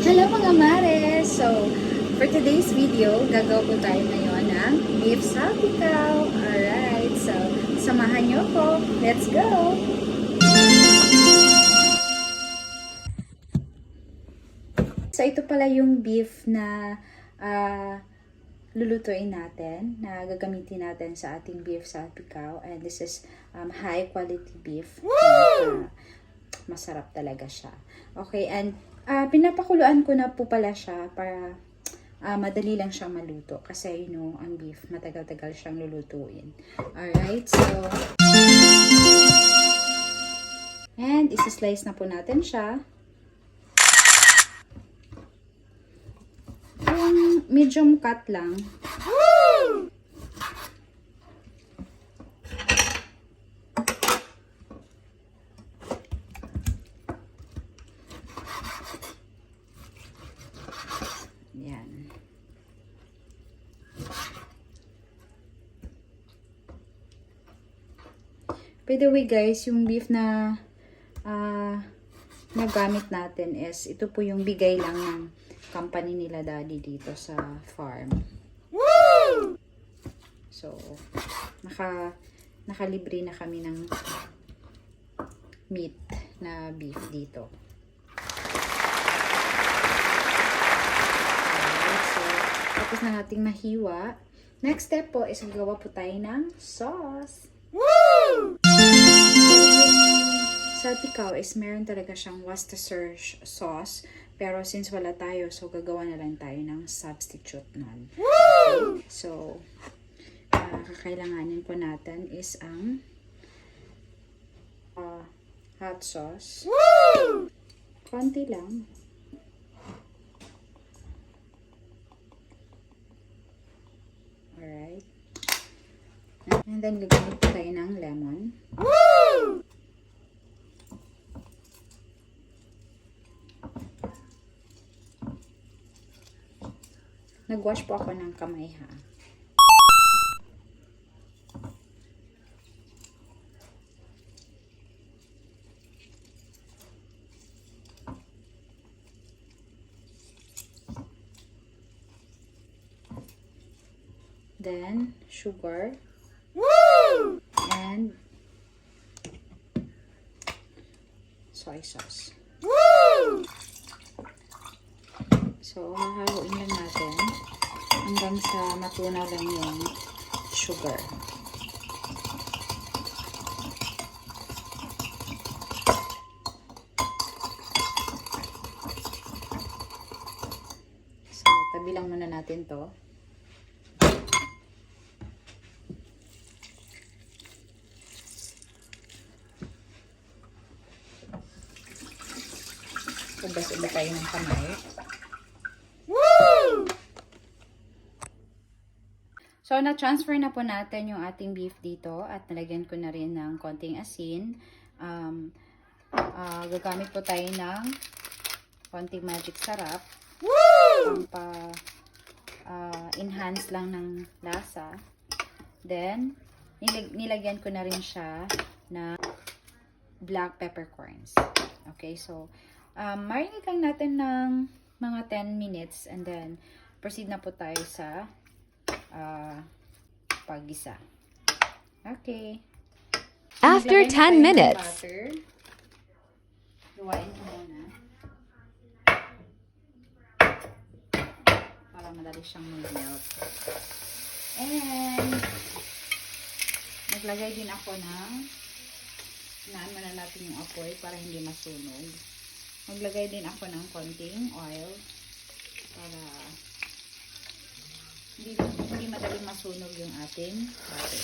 Hello mga mares! So, for today's video, gagawa po tayo ngayon ng beef salpicao. Alright, so samahan nyo ko. Let's go! So, ito pala yung beef na lulutuin natin, na gagamitin natin sa ating beef salpicao. And this is high quality beef. Masarap talaga siya. Okay, and pinapakuluan ko na po pala siya para madali lang siyang maluto. Kasi, you know, ang beef, matagal-tagal siyang lulutuin. Alright, so and isa-slice na po natin siya. Yung medium cut lang. Yan. By the way guys, yung beef na nagamit natin is, ito po yung bigay lang ng company nila daddy dito sa farm. Woo! So, nakalibre na kami ng meat na beef dito. So, tapos na nating mahiwa. Next step po is gagawa po tayo ng sauce. Woo! Salpicao is meron talaga siyang Worcestershire sauce. Pero since wala tayo, so gagawa na lang tayo ng substitute nun. Okay? So, kakailanganin po natin is ang hot sauce. Woo! Konti lang. Alright. And then, gagamit po tayo ng lemon. Woo! Nag-wash po ako ng kamay ha. Then, sugar. Woo! And soy sauce. Woo! So, hahaluin lang natin hanggang sa matunaw lang yung sugar. So, tabi lang muna natin to. Hugas ulit tayo ng kamay. So, na-transfer na po natin yung ating beef dito at nalagyan ko na rin ng konting asin. Gagamit po tayo ng konting magic sarap. Pampa-enhance lang ng lasa. Then, nilagyan ko na rin siya na black peppercorns. Okay, so, marinate lang natin ng mga 10 minutes and then proceed na po tayo sa paggisa. Okay. After 10 minutes. Luwain ko muna. Para madali siyang mag-melt. And naglagay din ako ng inaan muna natin yung apoy para hindi masunog. Maglagay din ako ng konting oil para hindi madaling masunog yung ating butter.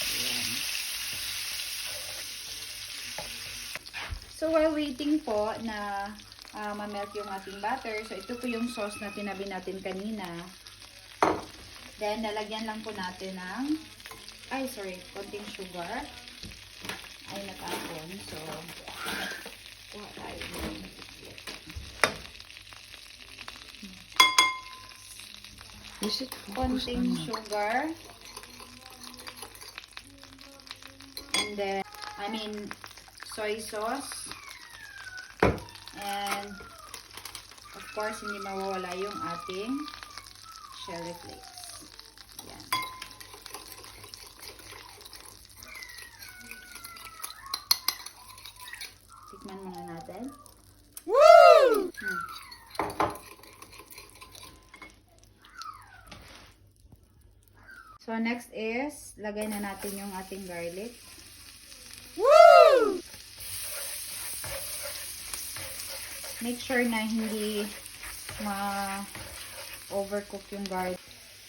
Ayan. So, while waiting po na ma-melt yung ating butter, so ito po yung sauce na tinabi natin kanina. Then, lalagyan lang po natin ng konting sugar. Ay, natapon. So, kuha tayo. Konting sugar. And then, soy sauce. And course, hindi mawawala yung ating chili flakes. Ayan. Tikman muna natin. Woo! So, next is, lagay na natin yung ating garlic. Woo! Make sure na hindi ma-overcook yung garlic.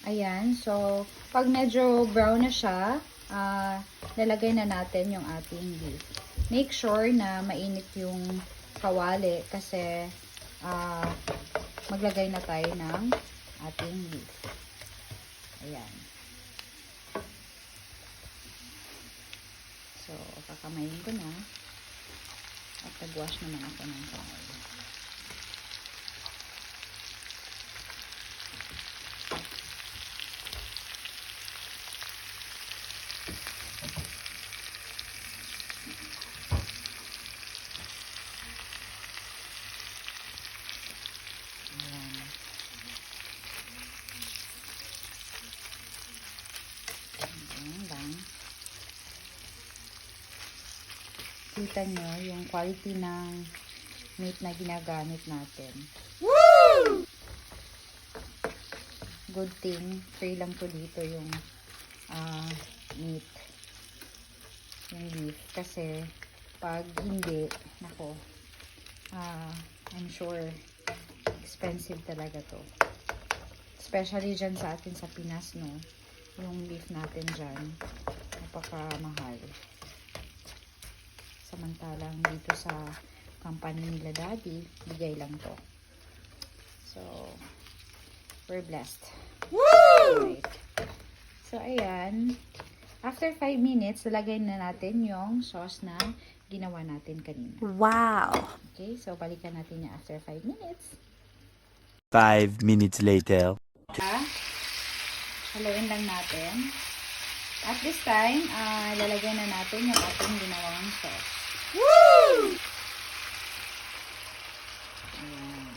Ayan. So, pag medyo brown na siya, lalagay na natin yung ating beef. Make sure na mainit yung kawali kasi maglagay na tayo ng ating beef. Ayan. So, kakamayin ko na. At nag-wash naman ako ng kamay. Kita nyo yung quality ng meat na ginagamit natin. Woo! Good thing, free lang po dito yung meat. Yung beef. Kasi, pag hindi, nako, I'm sure, expensive talaga to. Especially dyan sa atin sa Pinas, no? Yung beef natin dyan, napakamahal. Samantalang dito sa company nila Daddy, bigay lang to. So, we're blessed. Woo! Right. So, ayan. After 5 minutes, lalagay na natin yung sauce na ginawa natin kanina. Wow! Okay, so balikan natin yung after 5 minutes. 5 minutes later. Haluin lang natin. At this time, lalagay na natin yung ating ginawang sauce. Woo! Ayan.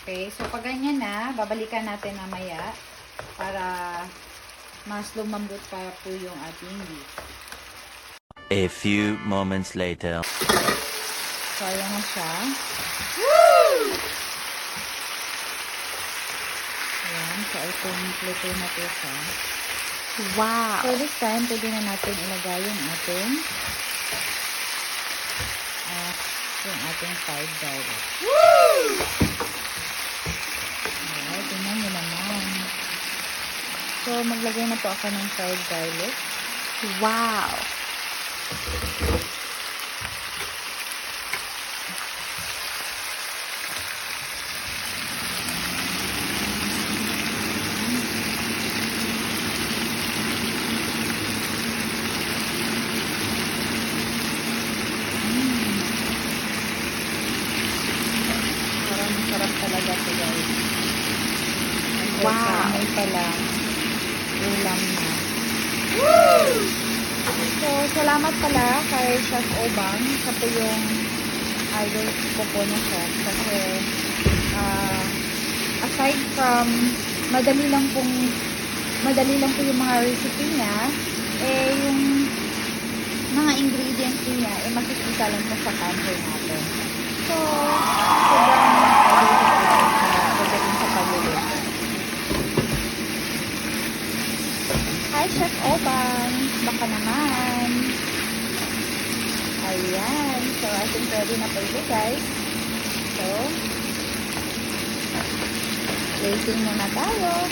Okay, so pag ganyan na, babalikan natin mamaya para mas lumambot pa po yung ating beef. A few moments later. So, ayan na siya. Woo! Ayan, so itong luto na po siya. Wow! So, this time, pwede na natin ilagay yung ating fried garlic. Woo! Ayan, tingnan nyo naman. So, maglagay na po ako ng fried garlic. Wow! Parang masarap talaga ito, guys. Wow! Sa amoy pa lang, ulam na. Woo! So, salamat pala kay Chef Obang. Siya po yung idol ko po na chef. Kasi, aside from madali lang po yung mga recipe niya, eh, yung mga ingredients niya, eh, makikita lang po sa counter natin. So, sobrang pagdating sa pagluluto. Hi, Chef Obang! Baka naman. Ayan. So, I think ready na po ito, guys. So, waiting muna tayo.